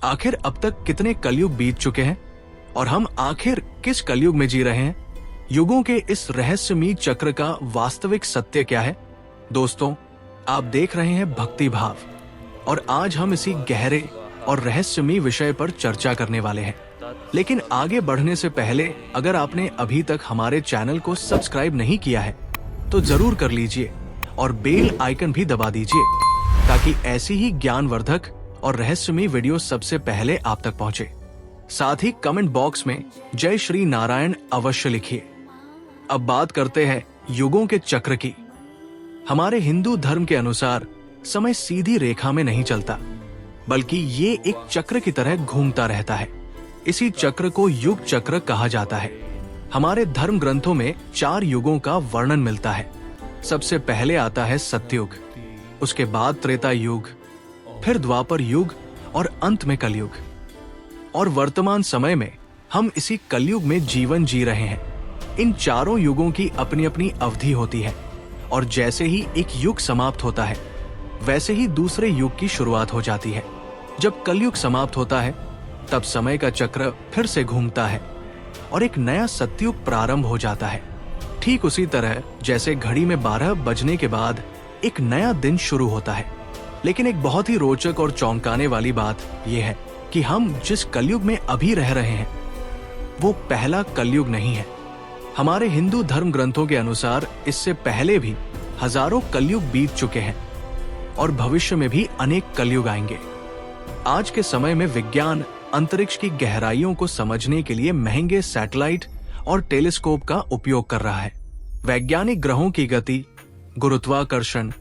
आखिर अब तक कितने कलयुग बीत चुके हैं और हम आखिर किस कलयुग में जी रहे हैं? युगों के इस रहस्यमयी चक्र का वास्तविक सत्य क्या है? दोस्तों, आप देख रहे हैं भक्ति भाव और आज हम इसी गहरे और रहस्यमयी विषय पर चर्चा करने वाले हैं। लेकिन आगे बढ़ने से पहले अगर आपने अभी तक हमारे चैनल को सब्सक्राइब नहीं किया है तो जरूर कर लीजिए और बेल आइकन भी दबा दीजिए ताकि ऐसी ही ज्ञानवर्धक और रहस्यमयी वीडियो सबसे पहले आप तक पहुंचे। साथ ही कमेंट बॉक्स में जय श्री नारायण अवश्य लिखिए। अब बात करते हैं युगों के चक्र की। हमारे हिंदू धर्म के अनुसार समय सीधी रेखा में नहीं चलता, बल्कि ये एक चक्र की तरह घूमता रहता है। इसी चक्र को युग चक्र कहा जाता है। हमारे धर्म ग्रंथों में 4 युगों का वर्णन मिलता है। सबसे पहले आता है सतयुग, उसके बाद त्रेता युग, फिर द्वापर युग और अंत में कलयुग। और वर्तमान समय में हम इसी कलयुग में जीवन जी रहे हैं। इन चारों युगों की अपनी अपनी अवधि होती है और जैसे ही एक युग समाप्त होता है वैसे ही दूसरे युग की शुरुआत हो जाती है। जब कलयुग समाप्त होता है तब समय का चक्र फिर से घूमता है और एक नया सतयुग प्रारंभ हो जाता है। ठीक उसी तरह जैसे घड़ी में 12 बजने के बाद एक नया दिन शुरू होता है। लेकिन एक बहुत ही रोचक और चौंकाने वाली बात यह है कि हम जिस कलयुग में अभी रह रहे हैं वो पहला कलयुग नहीं है। हमारे हिंदू धर्म ग्रंथों के अनुसार इससे पहले भी हजारों कलयुग बीत चुके हैं और भविष्य में भी अनेक कलयुग आएंगे। आज के समय में विज्ञान अंतरिक्ष की गहराइयों को समझने के लिए महंगे सैटेलाइट और टेलीस्कोप का उपयोग कर रहा है। वैज्ञानिक ग्रहों की गति, गुरुत्वाकर्षण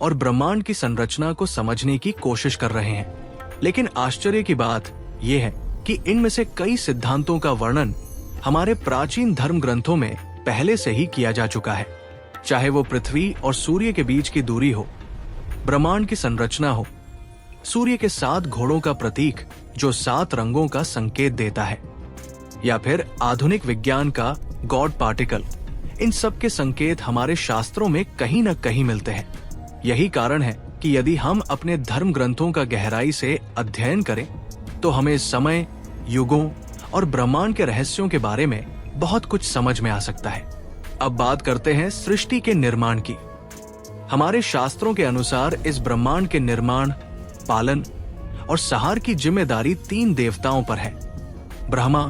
और ब्रह्मांड की संरचना को समझने की कोशिश कर रहे हैं। लेकिन आश्चर्य की बात यह है कि इनमें से कई सिद्धांतों का वर्णन हमारे प्राचीन धर्म ग्रंथों में पहले से ही किया जा चुका है। चाहे वो पृथ्वी और सूर्य के बीच की दूरी हो, ब्रह्मांड की संरचना हो, सूर्य के 7 घोड़ों का प्रतीक जो 7 रंगों का संकेत देता है, या फिर आधुनिक विज्ञान का गॉड पार्टिकल, इन सब के संकेत हमारे शास्त्रों में कहीं न कहीं मिलते हैं। यही कारण है कि यदि हम अपने धर्म ग्रंथों का गहराई से अध्ययन करें तो हमें समय, युगों और ब्रह्मांड के रहस्यों के बारे में बहुत कुछ समझ में आ सकता है। अब बात करते हैं सृष्टि के निर्माण की। हमारे शास्त्रों के अनुसार इस ब्रह्मांड के निर्माण, पालन और संहार की जिम्मेदारी 3 देवताओं पर है, ब्रह्मा,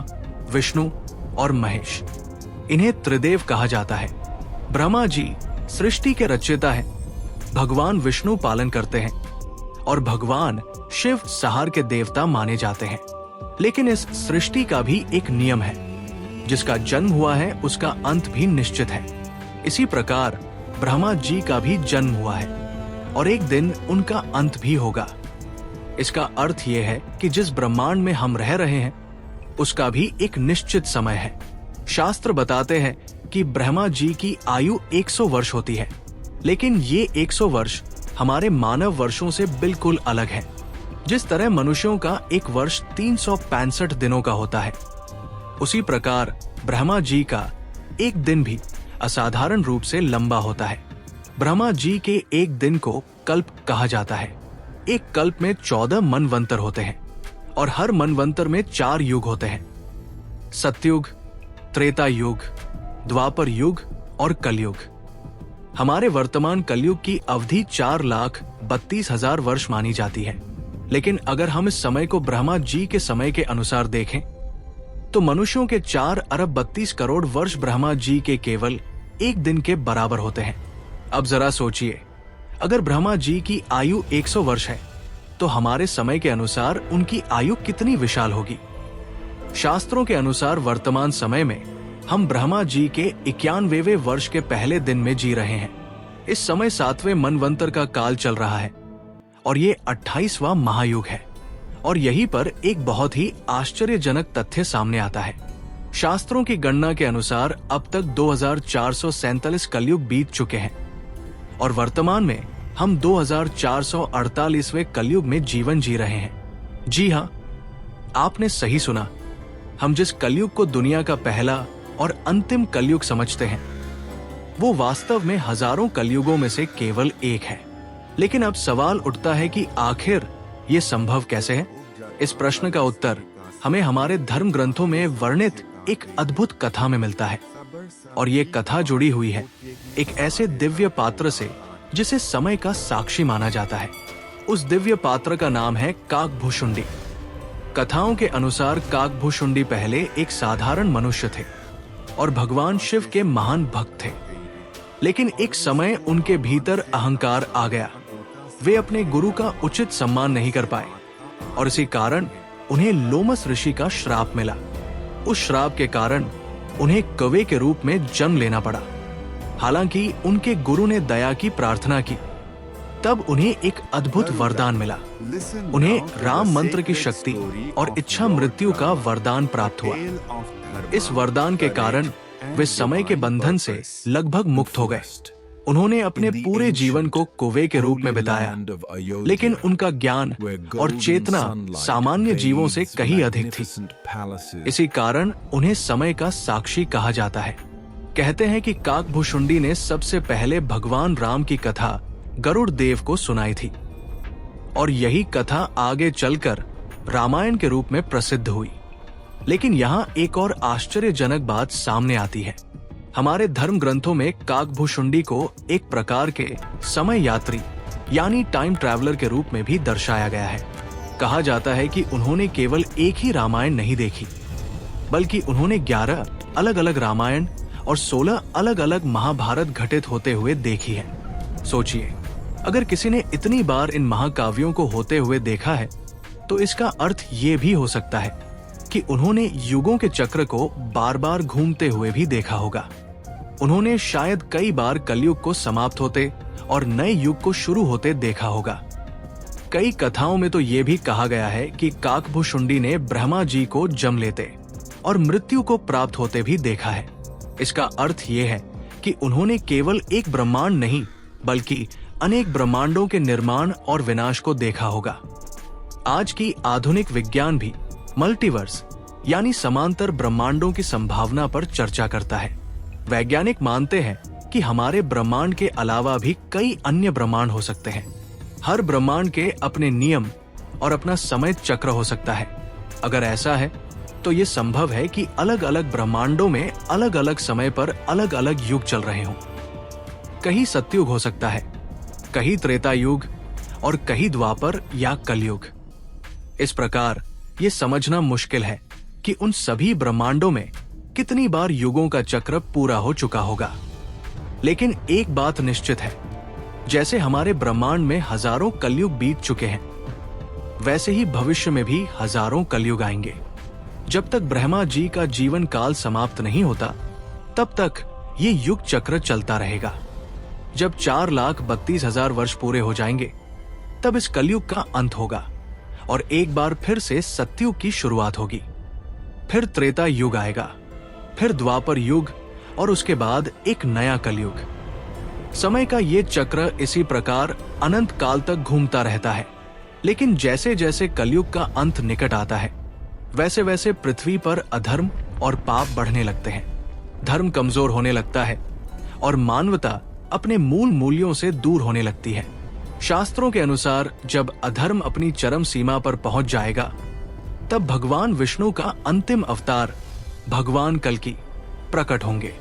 विष्णु और महेश। इन्हें त्रिदेव कहा जाता है। ब्रह्मा जी सृष्टि के रचयिता हैं, भगवान विष्णु पालन करते हैं और भगवान शिव संहार के देवता माने जाते हैं। लेकिन इस सृष्टि का भी एक नियम है, जिसका जन्म हुआ है उसका अंत भी निश्चित है। इसी प्रकार ब्रह्मा जी का भी जन्म हुआ है और एक दिन उनका अंत भी होगा। इसका अर्थ यह है कि जिस ब्रह्मांड में हम रह रहे हैं उसका भी एक निश्चित समय है। शास्त्र बताते हैं कि ब्रह्मा जी की आयु 100 वर्ष होती है, लेकिन ये 100 वर्ष हमारे मानव वर्षों से बिल्कुल अलग है। जिस तरह मनुष्यों का एक वर्ष 365 दिनों का होता है, उसी प्रकार ब्रह्मा जी का एक दिन भी असाधारण रूप से लंबा होता है। ब्रह्मा जी के एक दिन को कल्प कहा जाता है। एक कल्प में 14 मनवंतर होते हैं और हर मनवंतर में 4 युग होते हैं, सतयुग, त्रेता युग, द्वापर युग और कलयुग। हमारे वर्तमान कलयुग की अवधि 4,32,000 वर्ष मानी जाती है। लेकिन अगर हम इस समय को ब्रह्मा जी के समय के अनुसार देखें तो मनुष्यों के 4 अरब 32 करोड़ वर्ष ब्रह्मा जी के केवल एक दिन के बराबर होते हैं। अब जरा सोचिए, अगर ब्रह्मा जी की आयु 100 वर्ष है तो हमारे समय के अनुसार उनकी आयु कितनी विशाल होगी। शास्त्रों के अनुसार वर्तमान समय में हम ब्रह्मा जी के 91वें वर्ष के पहले दिन में जी रहे हैं। इस समय 7वें मनवंतर का काल चल रहा है और ये 28वां महायुग है। और यहीं पर एक बहुत ही आश्चर्यजनक तथ्य सामने आता है। शास्त्रों की गणना के अनुसार अब तक 2447 कलयुग बीत चुके हैं और वर्तमान में हम 2448वें कलयुग में जीवन जी रहे हैं। जी हाँ, आपने सही सुना। हम जिस कलयुग को दुनिया का पहला और अंतिम कलयुग समझते हैं वो वास्तव में हजारों कलयुगों में से केवल एक है। लेकिन अब सवाल उठता है कि आखिर ये संभव कैसे है? इस प्रश्न का उत्तर हमें हमारे धर्म ग्रंथों में वर्णित एक अद्भुत कथा में मिलता है। और ये कथा जुड़ी हुई है एक ऐसे दिव्य पात्र से जिसे समय का साक्षी माना जाता है। उस दिव्य पात्र का नाम है काकभूषुंडी। कथाओं के अनुसार काकभूषुंडी पहले एक साधारण मनुष्य थे और भगवान शिव के महान भक्त थे। लेकिन एक समय उनके भीतर अहंकार आ गया। वे अपने गुरु का उचित सम्मान नहीं कर पाए और इसी कारण उन्हें लोमस ऋषि का श्राप मिला। उस श्राप के कारण उन्हें कौवे के रूप में जन्म लेना पड़ा। हालांकि उनके गुरु ने दया की प्रार्थना की, तब उन्हें एक अद्भुत वरदान मिला। उन्हें राम मंत्र की शक्ति और इच्छा मृत्यु का वरदान प्राप्त हुआ। इस वरदान के कारण वे समय के बंधन से लगभग मुक्त हो गए। उन्होंने अपने पूरे जीवन को कौवे के रूप में बिताया, लेकिन उनका ज्ञान और चेतना सामान्य जीवों से कहीं अधिक थी। इसी कारण उन्हें समय का साक्षी कहा जाता है। कहते हैं कि काकभूषुंडी ने सबसे पहले भगवान राम की कथा गरुड़ देव को सुनाई थी और यही कथा आगे चलकर रामायण के रूप में प्रसिद्ध हुई। लेकिन यहाँ एक और आश्चर्यजनक बात सामने आती है। हमारे धर्म ग्रंथों में काकभूषुंडी को एक प्रकार के समय यात्री यानी टाइम ट्रैवलर के रूप में भी दर्शाया गया है। कहा जाता है कि उन्होंने केवल एक ही रामायण नहीं देखी, बल्कि उन्होंने 11 अलग अलग रामायण और 16 अलग अलग महाभारत घटित होते हुए देखी है। सोचिए, अगर किसी ने इतनी बार इन महाकाव्यों को होते हुए देखा है, तो इसका अर्थ ये भी हो सकता है कि उन्होंने युगों के चक्र को बार बार घूमते हुए भी देखा होगा। उन्होंने शायद कई बार कलयुग को समाप्त होते और नए युग को शुरू होते देखा होगा। कई कथाओं में तो ये भी कहा गया है कि काकभूषुंडी ने ब्रह्मा जी को जन्म लेते और मृत्यु को प्राप्त होते भी देखा है। इसका अर्थ ये है कि उन्होंने केवल एक ब्रह्मांड नहीं, बल्कि अनेक ब्रह्मांडों के निर्माण और विनाश को देखा होगा। आज की आधुनिक विज्ञान भी मल्टीवर्स यानी समांतर ब्रह्मांडों की संभावना पर चर्चा करता है। वैज्ञानिक मानते हैं कि हमारे ब्रह्मांड के अलावा भी कई अन्य ब्रह्मांड हो सकते हैं। हर ब्रह्मांड के अपने नियम और अपना समय चक्र हो सकता है। अगर ऐसा है तो ये संभव है कि अलग अलग ब्रह्मांडों में अलग अलग समय पर अलग अलग युग चल रहे हों। कहीं सतयुग हो सकता है, कहीं त्रेता युग और कहीं द्वापर या कलयुग। इस प्रकार ये समझना मुश्किल है कि उन सभी ब्रह्मांडों में कितनी बार युगों का चक्र पूरा हो चुका होगा। लेकिन एक बात निश्चित है, जैसे हमारे ब्रह्मांड में हजारों कलयुग बीत चुके हैं, वैसे ही भविष्य में भी हजारों कलयुग आएंगे। जब तक ब्रह्मा जी का जीवन काल समाप्त नहीं होता, तब तक ये युग चक्र चलता रहेगा। जब 4,32,000 वर्ष पूरे हो जाएंगे, तब इस कलयुग का अंत होगा और एक बार फिर से सतयुग की शुरुआत होगी। फिर त्रेता युग आएगा, फिर द्वापर युग और उसके बाद एक नया कलयुग। समय का ये चक्र इसी प्रकार अनंत काल तक घूमता रहता है। लेकिन जैसे जैसे कलयुग का अंत निकट आता है, वैसे वैसे पृथ्वी पर अधर्म और पाप बढ़ने लगते हैं। धर्म कमजोर होने लगता है और मानवता अपने मूल मूल्यों से दूर होने लगती है। शास्त्रों के अनुसार जब अधर्म अपनी चरम सीमा पर पहुंच जाएगा, तब भगवान विष्णु का अंतिम अवतार भगवान कल्कि प्रकट होंगे।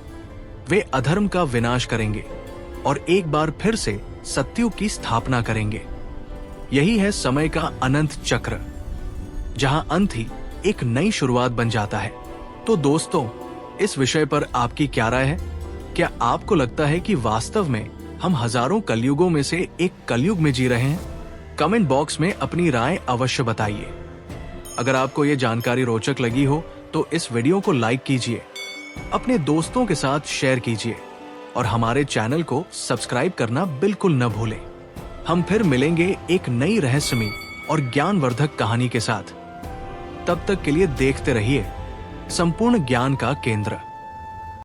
वे अधर्म का विनाश करेंगे और एक बार फिर से सतयुग की स्थापना करेंगे। यही है समय का अनंत चक्र, जहां अंत ही एक नई शुरुआत बन जाता है। तो दोस्तों, इस विषय पर आपकी क्या राय है? क्या आपको लगता है कि वास्तव में हम हजारों कलयुगों में से एक कलयुग में जी रहे हैं? कमेंट बॉक्स में अपनी राय अवश्य बताइए। अगर आपको ये जानकारी रोचक लगी हो तो इस वीडियो को लाइक कीजिए, अपने दोस्तों के साथ शेयर कीजिए और हमारे चैनल को सब्सक्राइब करना बिल्कुल न भूलें। हम फिर मिलेंगे एक नई रहस्यमयी और ज्ञानवर्धक कहानी के साथ। तब तक के लिए देखते रहिए संपूर्ण ज्ञान का केंद्र।